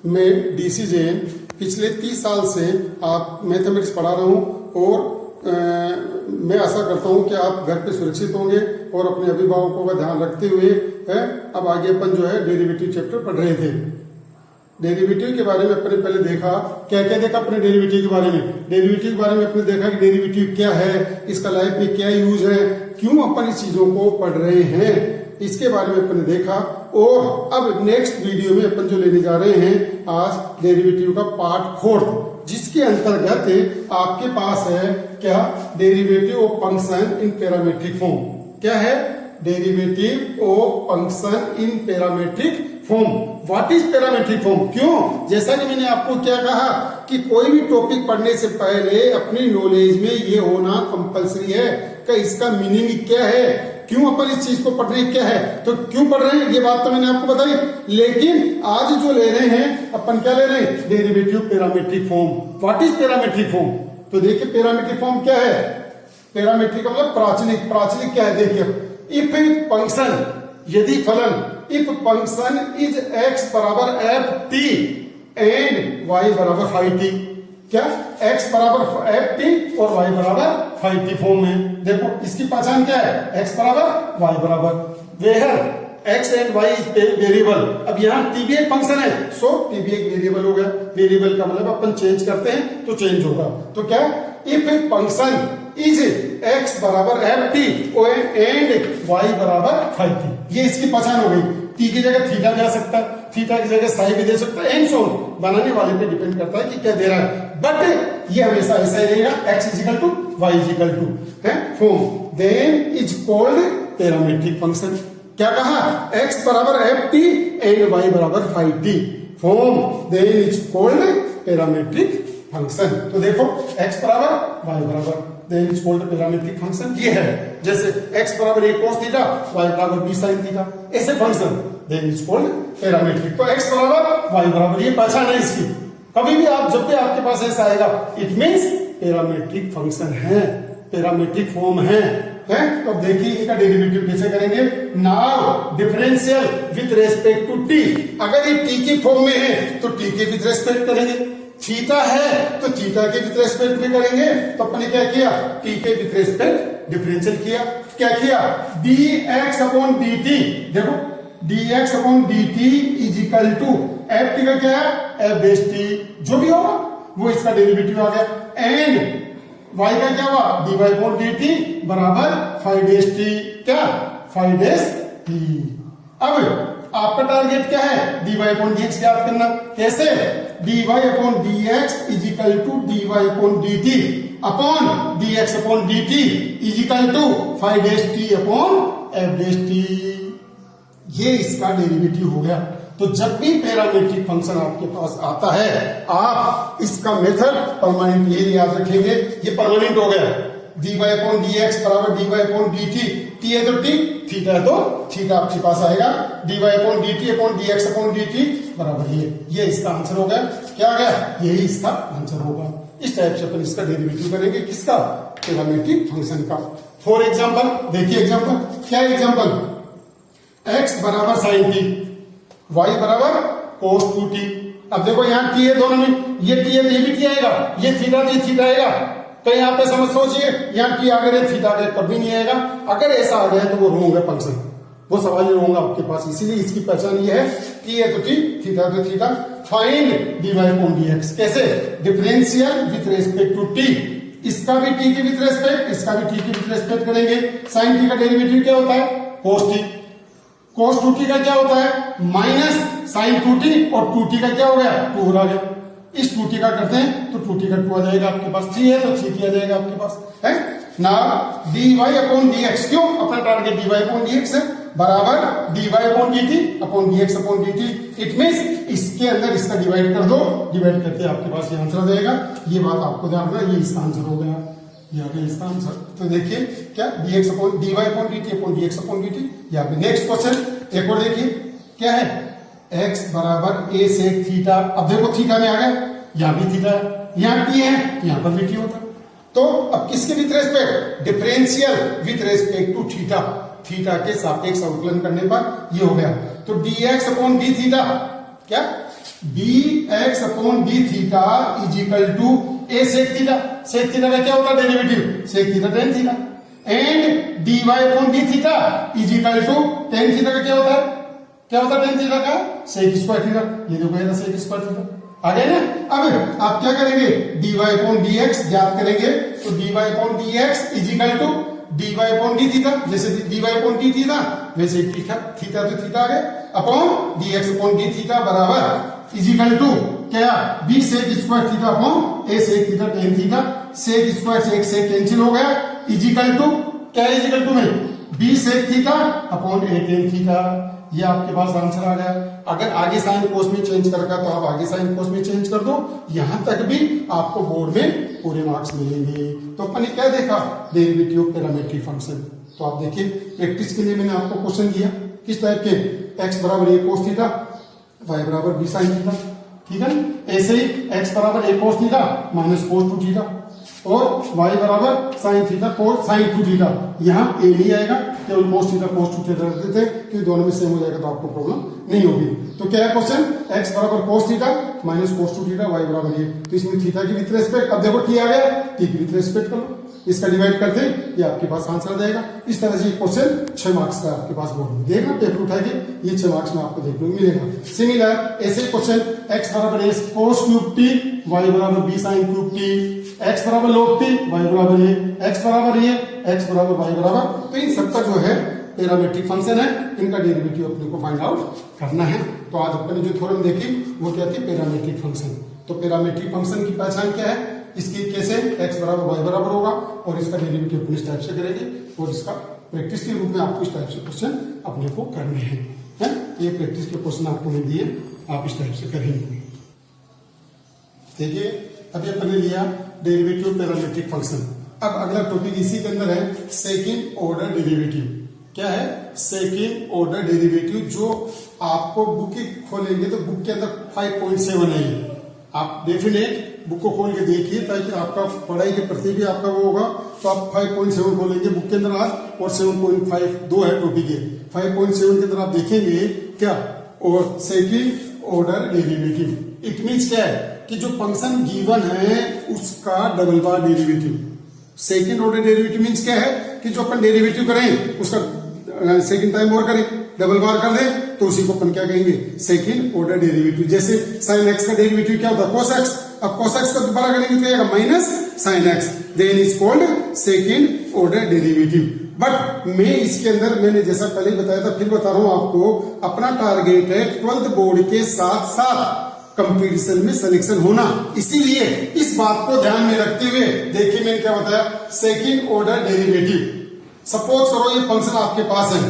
मैं डीसी जैन पिछले 30 साल से आप मैथमेटिक्स पढ़ा रहा हूँ और मैं आशा करता हूँ कि आप घर पे सुरक्षित होंगे और अपने अभिभावकों का ध्यान रखते हुए अब आगे अपन जो है डेरिवेटिव चैप्टर पढ़ रहे थे। डेरिवेटिव के बारे में अपने पहले देखा, क्या क्या देखा अपने डेरिवेटिव के बारे में। डेरिवेटिव के बारे में अपने देखा कि डेरिवेटिव क्या है, इसका लाइफ में क्या यूज है, क्यों अपन इस चीजों को पढ़ रहे हैं, इसके बारे में अपन ने देखा। और अब नेक्स्ट वीडियो में अपन जो लेने जा रहे हैं आज डेरिवेटिव का पार्ट 4, जिसके अंतर्गत आपके पास है क्या, derivative of function in parametric form. क्या है? Derivative of function in parametric form. What is parametric form? क्यों? जैसा कि मैंने आपको क्या कहा कि कोई भी टॉपिक पढ़ने से पहले अपनी नॉलेज में ये होना कंपलसरी है कि इसका मीनिंग क्या है, क्यों अपन इस चीज को पढ़ रहे हैं, क्या है, तो क्यों पढ़ रहे हैं, ये बात तो मैंने आपको बताई। लेकिन आज जो ले रहे हैं अपन, क्या ले रहे हैं? Derivative parametric form. What is parametric form? तो देखिए पैरामीट्रिक फॉर्म क्या है। पैरामीट्रिक का मतलब प्राचलिक। प्राचलिक क्या है? देखिए, इफ फंक्शन, यदि फलन, इफ फंक्शन इज x बराबर एफ टी एंड y बराबर फाइव टी। क्या? x बराबर एफ टी और y बराबर फाइव टी फॉर्म में। देखो इसकी पहचान क्या है? x बराबर y बराबर, where x and y is variable. अब यहाँ t भी एक फंक्शन है, सो t भी एक वेरिएबल हो गया। वेरिएबल का मतलब अपन चेंज करते हैं तो चेंज होगा। तो क्या? इफ फंक्शन इज x बराबर एफ टी एंड y बराबर फाइव टी। ये इसकी पहचान हो गई। t की जगह थीटा जा सकता है, थीटा की जगह साई भी दे सकता है, एंड सो ऑन। बनाने वाले पे डिपेंड करता है कि क्या दे रहा है, बट ये हमेशा ऐसा ही रहेगा, x is equal to y is equal to form. Then is called parametric function. क्या कहा? x बराबर एफ टी एंड y बराबर five t form, then is called parametric function. तो देखो x बराबर y बराबर, then is called parametric function. ये है जैसे x बराबर a cos थीटा, y बराबर b sin थीटा, ऐसे function, then is called parametric. तो x बराबर y बराबर, ये पहचान है इसकी। कभी भी आप, जब भी आपके पास ऐसा आएगा, इट मींस पैरामीट्रिक फंक्शन है, पैरामीट्रिक फॉर्म है। तो देखिए इसका डेरिवेटिव कैसे करेंगे। Now differential with respect to t। अगर ये t की फॉर्म में है तो t के विद रेस्पेक्ट करेंगे, थीटा है तो थीटा के विद रेस्पेक्ट में करेंगे। तो अपने क्या किया? t के विद रेस्पेक्ट डिफरेंशियल किया। क्या किया? dx upon dt। देखो dx upon dt is equal to f t का क्या है? एफ डेश टी, जो भी होगा वो इसका डेरिवेटिव आ गया। एंड y का क्या हुआ? dy अपॉन dt बराबर फाइव डेश टी। क्या? Five dash T. अब आपका टारगेट क्या है? dy अपॉन dx याद करना। कैसे? dy upon dx is equal to dy upon dt upon dx upon dt is equal to five dash t upon f dash t. ये इसका डेरिवेटिव हो गया। तो जब भी पैरामीट्रिक फंक्शन आपके पास आता है, आप इसका मेथड परमानेंट ये याद रखेंगे। ये परमानेंट हो गया। dy अपॉन dx बराबर dy अपॉन dt, t है तो t, थीटा है तो थीटा आपके पास आएगा। dy upon dt upon dx upon dt बराबर ये इसका आंसर हो गया। क्या आ गया? यही इसका आंसर होगा। इस टाइप से अपन इसका डेरिवेटिव करेंगे, किसका? पैरामीट्रिक फंक्शन का। फॉर एग्जाम्पल देखिए, एग्जाम्पल क्या? एग्जाम्पल x बराबर साइन टी, y बराबर कोस टू टी। अब देखो यहाँ t है दोनों में, ये t है तो ये भी t आएगा, ये थीटा तो ये थीटा आएगा। तो यहाँ पे समझ सोचिए, यहाँ t आ गया, थीटा आगे कभी नहीं आएगा। अगर ऐसा आ गया तो वो रॉन्ग है फंक्शन, वो सवाल ही रॉन्ग आपके पास। इसीलिए इसकी पहचान ये है, t है तो t, थीटा तो theta. Find dy upon dx। कैसे? Differential with respect to t। इसका भी t के विथ रेस्पेक्ट, इसका भी t के विथ रेस्पेक्ट करेंगे। साइन t का डेरिवेटिव क्या होता है? cos t। cos 2t का क्या होता है? माइनस साइन 2t, और 2t का क्या हो गया? 2 हो गया। इस 2t का करते हैं तो 2t का 2 आ जाएगा आपके पास, 3 है तो 3t आ जाएगा आपके पास है ना। dy अपॉन dx, क्यों? अपना टारगेट dy अपॉन dx है, बराबर dy upon dt upon dx upon dt। It means इसके अंदर इसका डिवाइड कर दो, डिवाइड करके आपके पास ये आंसर आ जाएगा। ये बात आपको ध्यान रखना, ये इसका आंसर हो गया, ये आ गया इसका आंसर। तो देखिए क्या? dx upon dy upon dt upon dx upon dt। यहाँ पे नेक्स्ट क्वेश्चन एक और देखिए, क्या है? x बराबर a सेक थीटा। अब देखो थीटा में आ गया, यहाँ भी थीटा है, यहाँ t है, यहाँ पर भी t होता। तो अब किसके with respect? Differential with respect to theta. Theta के सापेक्ष अवकलन करने पर ये हो गया। तो dx अपॉन डी थीटा, क्या b x upon b theta is equal to a sec theta. Sec theta का क्या होता है derivative, sec theta tan theta, and d Y upon D theta is equal to tan theta का क्या होता है, क्या होता है टेन थीटा का सेक स्क्वायर थीटा। ये देखो ये सेक स्क्वायर थीटा आ गया ना। अब आप क्या करेंगे, D Y upon D X ज्ञात करेंगे, तो D Y upon D X is equal to D Y upon D theta, जैसे D Y upon D theta वैसे थीटा थीटा तो थीटा आ गया, upon D X upon D theta बराबर is equal to क्या, B sec square theta upon A sec theta tan theta. Sec square से एक sec cancel हो गया, इज इक्वल टू क्या, इज इक्वल टू में बी सेक थीटा अपॉन ए tan theta. ये आपके पास आंसर आ गया। अगर आगे साइन कोस में चेंज करेगा तो आप आगे साइन कोस में चेंज कर दो, यहां तक भी आपको बोर्ड में पूरे मार्क्स मिलेंगे। तो अपन ने क्या देखा, डेरिवेटिव ऑफ पैरामेट्रिक फंक्शन। तो आप देखिए प्रैक्टिस के लिए मैंने आपको क्वेश्चन दिया किस टाइप के, एक्स बराबर ए कोस थीटा, वाई बराबर बी साइन थीटा, ठीक है ना। ऐसे ही एक्स बराबर A cos theta minus cos two theta, और y बराबर sine theta cos sine two theta. यहाँ a नहीं आएगा, केवल cos theta cos two theta रख देते हैं, क्योंकि दोनों में सेम हो जाएगा तो आपको प्रॉब्लम नहीं होगी। तो क्या है क्वेश्चन, x बराबर cos theta minus cos two theta, y बराबर ये, तो इसमें थीटा की विथ रेस्पेक्ट, अब देखो t आ गया, t की विथ रेस्पेक्ट करो, इसका डिवाइड कर दे, ये आपके पास आंसर आ जाएगा। इस तरह से क्वेश्चन 6 मार्क्स का आपके पास बोर्ड में देखना, पेपर उठा के ये 6 मार्क्स में आपको देखने को मिलेगा। सिमिलर ऐसे क्वेश्चन x बराबर a cos cube t, y बराबर b sine cube t, x बराबर log t, y बराबर a, x बराबर a, x बराबर y बराबर, तो इन सबका जो है पैरामेट्रिक फंक्शन है, इनका डेरिवेटिव अपने को फाइंड आउट करना है। तो आज अपने जो थ्योरम देखी वो क्या थी, पैरामेट्रिक फंक्शन। तो पैरामेट्रिक फंक्शन की पहचान क्या है, इसकी कैसे x बराबर y बराबर होगा, और इसका डेरिवेटिव अपने इस टाइप से करेंगे, और इसका प्रैक्टिस के रूप में आपको इस टाइप से क्वेश्चन अपने को करने हैं, है? ये प्रैक्टिस के क्वेश्चन आपको मैं दिए, आप इस टाइप से करेंगे। देखिए अभी अपने लिया डेरिवेटिव पैरामेट्रिक फंक्शन। अब अगला टॉपिक इसी के अंदर है सेकंड ऑर्डर डेरिवेटिव। क्या है, सेकंड ऑर्डर डेरिवेटिव, जो आपको बुक खोलेंगे तो बुक के अंदर 5.7 है। आप डेफिनेट बुक को खोल के देखिए, ताकि आपका पढ़ाई के प्रति भी आपका वो होगा। तो आप 5.7 खोलेंगे बुक के अंदर आज, और 7.5 दो है टॉपिक है। 5.7 के अंदर आप देखेंगे क्या, और second order derivative, it means क्या है कि जो फंक्शन गिवन है उसका डबल बार derivative. Second order derivative means क्या है कि जो अपन डेरिवेटिव करें उसका सेकंड टाइम और करें, डबल बार कर दें, तो उसी को अपन क्या कहेंगे, सेकंड ऑर्डर डेरिवेटिव। जैसे साइन एक्स का डेरिवेटिव क्या होता है, कोस एक्स। अब कोस एक्स का दोबारा करेंगे तो आएगा minus sine x, then is called second order derivative. But मैं इसके अंदर, मैंने जैसा पहले बताया था, फिर बता रहा हूं आपको, अपना टारगेट है 12th बोर्ड के साथ साथ कंपटीशन में सिलेक्शन होना। इसीलिए इस बात को ध्यान में रखते हुए देखिए मैंने क्या बताया, सेकंड ऑर्डर डेरिवेटिव। सपोज करो ये फंक्शन आपके पास है,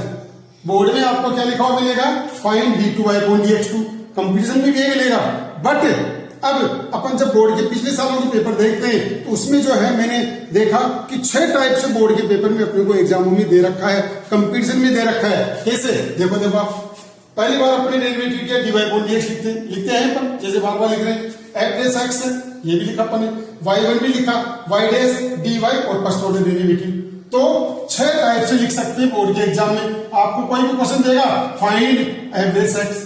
बोर्ड में आपको क्या लिखा हुआ मिलेगा, find d2y upon dx2, competition में भी ये मिलेगा। बट अब अपन जब बोर्ड के पिछले सालों के पेपर देखते हैं तो उसमें जो है मैंने देखा कि 6 टाइप से बोर्ड के पेपर में अपने को एग्जामों में दे रखा है, कंपटीशन में दे रखा है। कैसे, देखो आप पहली बार अपने डेरिवेटिव किया dy अपॉन dx लिखते हैं अपन, जैसे बार बार लिख रहे हैं, f डैश x है, ये भी लिखा अपन ने, y1 भी लिखा, y डैश dy, और फर्स्ट ऑर्डर डेरिवेटिव। तो 6 टाइप से लिख सकते हैं बोर्ड के एग्जाम में। आपको कोई भी क्वेश्चन देगा, find f dash x,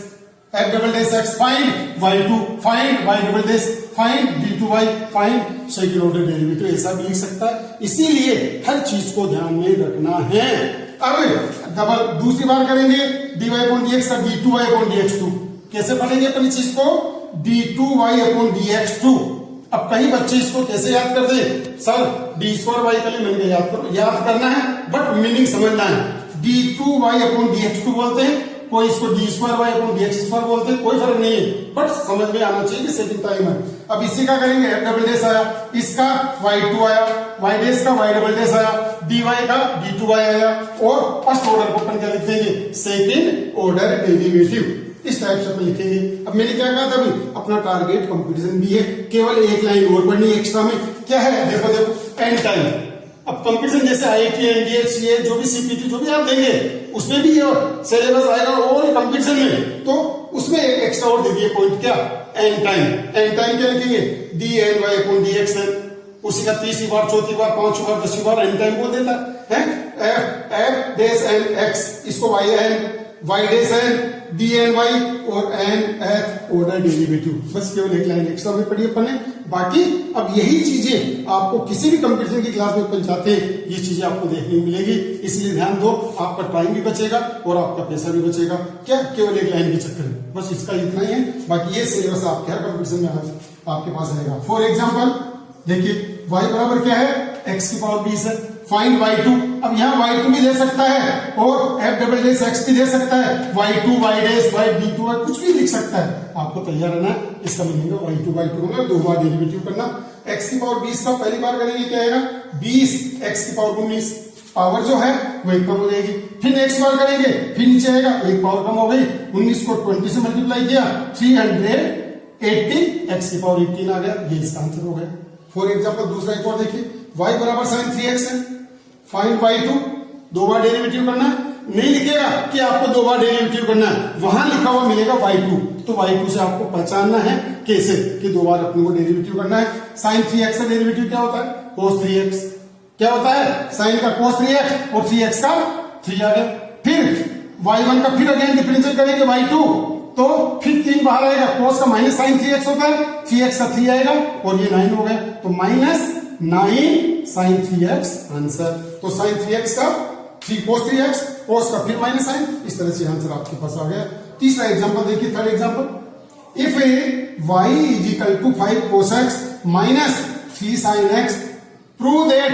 f double dash x, find y2, find y double dash, find d2y, find second order derivative, ऐसा भी लिख सकता है। इसीलिए हर चीज को ध्यान में रखना है। अब डबल दूसरी बार करेंगे dy अपॉन dx का d2y अपॉन dx2। कैसे पढ़ेंगे अपन इस चीज को, d2y अपॉन dx2। अब कई बच्चे इसको कैसे याद कर दे, सर d स्क्वायर y का लिए मैंने याद करो, याद करना है बट मीनिंग समझना है। d2y अपॉन dx2 बोलते हैं, कोई इसको d square y upon dx square बोलते हैं, कोई फर्क नहीं है, बट समझ में आना चाहिए कि सेकंड टाइम है। अब इसी का करेंगे, f डबल डैश आया, इसका y2 आया, y डैश का y डबल डैश आया, dy का d2y आया, और फर्स्ट ऑर्डर को अपन क्या लिख देंगे, सेकंड ऑर्डर डेरिवेटिव। इस टाइप से अपन लिखेंगे। अब मैंने क्या कहा था अभी, अपना टारगेट कंपटीशन भी है, केवल एक लाइन और पढ़नी है एक्स्ट्रा में। क्या है, देखो एंड टाइम। अब कंपटीशन जैसे IIT, NDA, CA, जो भी CPT जो भी आप देंगे उसमें भी सिलेबस आएगा और कंपटीशन में, तो उसमें एक्स्ट्रा और दे दिए पॉइंट, क्या, एंड टाइम। एंड टाइम क्या लिखेंगे, dny अपॉन dxn। उसी का 30वीं बार, 4थी बार, 5वीं बार, 10वीं बार एंड टाइम बोल देता है। f डैश n x, इसको yn, y dash n d n y और एन एथ ऑर्डर डेरिवेटिव। बस केवल एक लाइन एक्स्ट्रा में पढ़ी अपन ने। बाकी अब यही चीजें आपको किसी भी कंपटीशन की क्लास में अपन चाहते हैं ये चीजें आपको देखने को मिलेगी, इसलिए ध्यान दो, आपका टाइम भी बचेगा और आपका पैसा भी बचेगा। क्या केवल एक लाइन के चक्कर में, बस इसका इतना ही है। बाकी ये सिलेबस आपके हर कंपटीशन में आपके पास रहेगा। फॉर एग्जाम्पल देखिए y बराबर क्या है, x की पावर 20 है, फाइंड y2। अब यहाँ y2 भी दे सकता है और f डबल डैश x भी दे सकता है, y2 y dash y d2 है, कुछ भी लिख सकता है। आपको तैयार रहना है, इसका मीनिंग y2 में 2 बार डेरिवेटिव करना। x की पावर 20 का पहली बार करेंगे क्या आएगा 20, x की पावर 19, पावर जो है वो एक कम हो जाएगी। फिर नेक्स्ट बार करेंगे, फिर नीचे आएगा, एक पावर कम हो गई, 19 को 20 से मल्टीप्लाई किया 380, x की पावर 18 आ गया, ये इसका आंसर हो गया। फॉर एग्जाम्पल दूसरा एक और देखिए, y बराबर sin 3x है, फाइंड y2, 2 बार डेरिवेटिव करना है। नहीं लिखेगा कि आपको 2 बार डेरिवेटिव करना है, वहां लिखा हुआ मिलेगा y2, तो y2 से आपको पहचानना है कैसे कि 2 बार अपने को डेरिवेटिव करना है। sin 3x का डेरिवेटिव क्या होता है, cos 3x। क्या होता है, sin का cos 3x और 3x का 3 आ गया। फिर y1 का फिर अगेन डिफरेंशियल करेंगे y2, तो फिर 3 बाहर आएगा, cos का माइनस sin 3x होता है, 3x का 3 आएगा और ये 9 हो गया, तो -9 sin 3x आंसर। तो sin 3x का 3 cos 3x, cos का फिर माइनस साइन, इस तरह से आंसर आपके पास आ गया। तीसरा एग्जांपल देखिए, third example, if y is equal to 5 cos x minus 3 sin x, prove that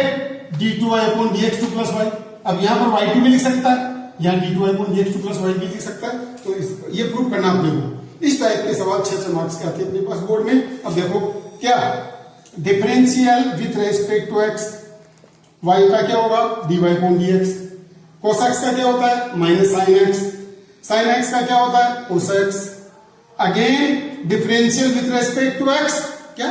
d2y upon dx2 plus y। अब यहां पर y2 भी लिख सकता है, यहाँ d2y upon dx2 plus y भी लिख सकता है, तो ये प्रूव करना अपने को। इस टाइप के सवाल 6 मार्क्स के आते हैं अपने पास बोर्ड में। अब देखो क्या, differential with respect to x, y का क्या होगा dy upon dx, cos x का क्या होता है minus sin x, sin x का क्या होता है cos x। Again differential with respect to x, क्या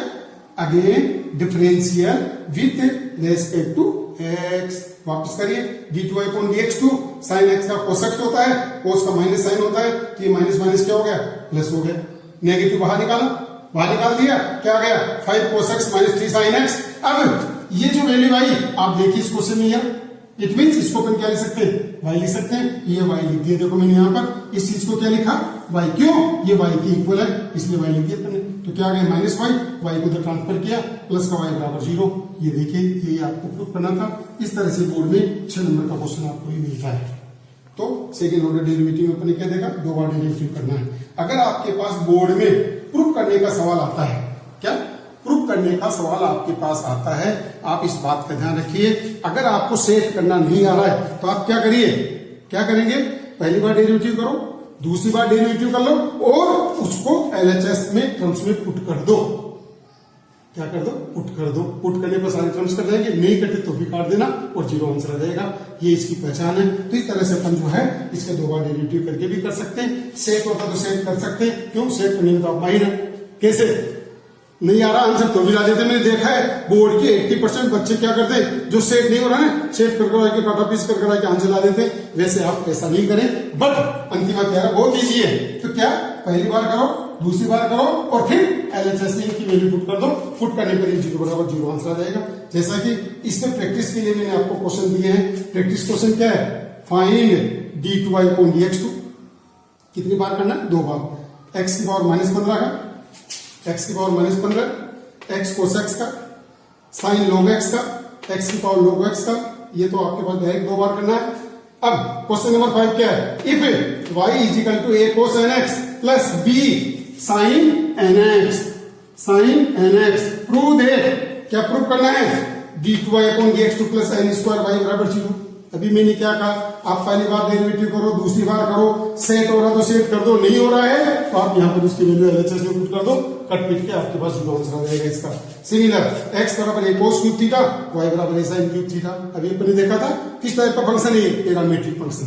again differential with respect to x। वापस करिए, d2y upon dx2, sin x का cos x होता है, cos का माइनस साइन होता है, तो ये माइनस माइनस क्या हो गया प्लस हो गया। नेगेटिव बाहर निकाला, बाहर निकाल दिया, क्या आ गया 5 cos x minus 3 sin x। अब ये जो वैल्यू आई आप देखिए इस क्वेश्चन में, यार इट मीन्स इसको अपन क्या लिख सकते हैं, y लिख सकते हैं। ये y लिख दिया, देखो मैंने यहाँ पर इस चीज को क्या लिखा y, क्यों ये y के इक्वल है इसलिए y लिख दिया अपने। तो क्या आ गया माइनस y को तो ट्रांसफर किया, प्लस का y बराबर 0। ये देखिए ये आपको प्रूफ करना था। इस तरह से बोर्ड में 6 नंबर का क्वेश्चन आपको ही मिलता है। तो सेकेंड ऑर्डर डेरिवेटिव में अपने क्या देगा, 2 बार डेरिवेटिव करना है। अगर आपके पास बोर्ड में प्रूफ करने का सवाल आता है, क्या प्रूफ करने का सवाल आपके पास आता है, आप इस बात का ध्यान रखिए। अगर आपको सेट करना नहीं आ रहा है तो आप क्या करिए, क्या करेंगे, पहली बार डेरिवेटिव करो, दूसरी बार डेरिवेटिव कर लो और उसको LHS में टर्म्स में पुट कर दो। क्या कर दो, पुट कर दो। पुट करने पर सारे टर्म्स कर जाएंगे, नहीं कटे तो भी काट देना और 0 आंसर आ जाएगा। ये इसकी पहचान है। तो इस तरह से अपन जो है इसके 2 बार डेरिवेटिव करके भी कर सकते हैं। सेट होता तो सेट कर सकते हैं, क्यों सेट करने में तो आप माहिर है। कैसे, नहीं आ रहा आंसर तो भी ला देते। मैंने देखा है बोर्ड के 80% बच्चे क्या करते हैं, जो सेट नहीं हो रहा है सेट कर के काटा पीस कर के आंसर ला देते हैं। वैसे आप ऐसा नहीं करें, बट अंतिम तैयार बहुत ईजी है। तो क्या पहली बार करो, दूसरी बार करो और फिर LHS में की वैल्यू पुट कर दो। पुट करने पर 0 बराबर 0 आंसर आ जाएगा। जैसा कि इसमें प्रैक्टिस के लिए मैंने आपको क्वेश्चन दिए हैं। प्रैक्टिस क्वेश्चन क्या है, फाइंड d2y अपॉन dx2, कितनी बार करना है, 2 बार। x की पावर -15 का, x की पावर -15, x cos x का, sin log x का, x की पावर log x का, ये तो आपके पास डायरेक्ट 2 बार करना है। अब क्वेश्चन नंबर 5 क्या है, if y is equal to a cos nx plus b sin nx, sin nx, prove that, क्या प्रूव करना है, d2y upon dx2 plus n square y बराबर 0। अभी मैंने क्या कहा, आप पहली बार डेरिवेटिव करो, दूसरी बार करो, सेट हो रहा तो सेट कर दो, नहीं हो रहा है तो आप यहाँ पर उसकी वैल्यू LHS में पुट कर दो, कट पिट के आपके पास 0 आंसर आ जाएगा इसका। सिमिलर x बराबर a cos cube theta, y बराबर a sin क्यूब थीटा। अभी अपने देखा था किस टाइप का फंक्शन है, पैरामीट्रिक फंक्शन।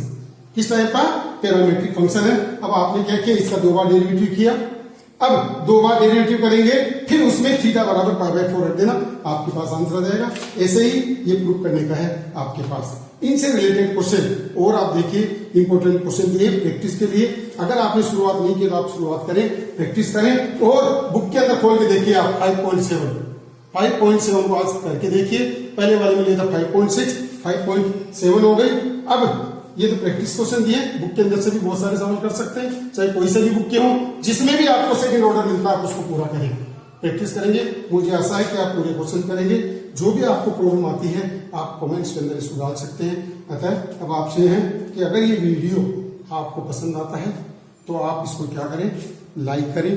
किस टाइप का, पैरामीट्रिक फंक्शन है। अब आपने क्या किया, इसका 2 बार डेरिवेटिव किया। अब 2 बार डेरिवेटिव करेंगे, फिर उसमें थीटा बराबर π/4 रख देना, आपके पास आंसर आ जाएगा। ऐसे ही ये प्रूव करने का है आपके पास। इनसे रिलेटेड क्वेश्चन और आप देखिए इंपॉर्टेंट क्वेश्चन दिए प्रैक्टिस के लिए। अगर आपने शुरुआत नहीं की तो आप शुरुआत करें, प्रैक्टिस करें और बुक के अंदर खोल के देखिए आप 5.7 को आज करके देखिए। पहले वाले में लिया था 5.6, 5.7 हो गई। अब ये तो प्रैक्टिस क्वेश्चन दिए, बुक के अंदर से भी बहुत सारे सवाल कर सकते हैं, चाहे कोई से भी बुक के हो, जिसमें भी आपको सेकंड ऑर्डर मिलता है आप उसको पूरा करेंगे, प्रैक्टिस करेंगे। मुझे आशा है कि आप पूरे क्वेश्चन करेंगे। जो भी आपको प्रॉब्लम आती है आप कमेंट्स के अंदर इसको डाल सकते हैं। अतः अब आपसे है कि अगर ये वीडियो आपको पसंद आता है तो आप इसको क्या करें, लाइक करें,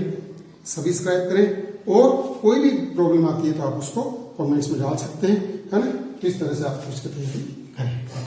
सब्सक्राइब करें, और कोई भी प्रॉब्लम आती है तो आप उसको कमेंट्स में डाल सकते हैं, है ना। तो इस तरह से आप उसकी तैयारी करें।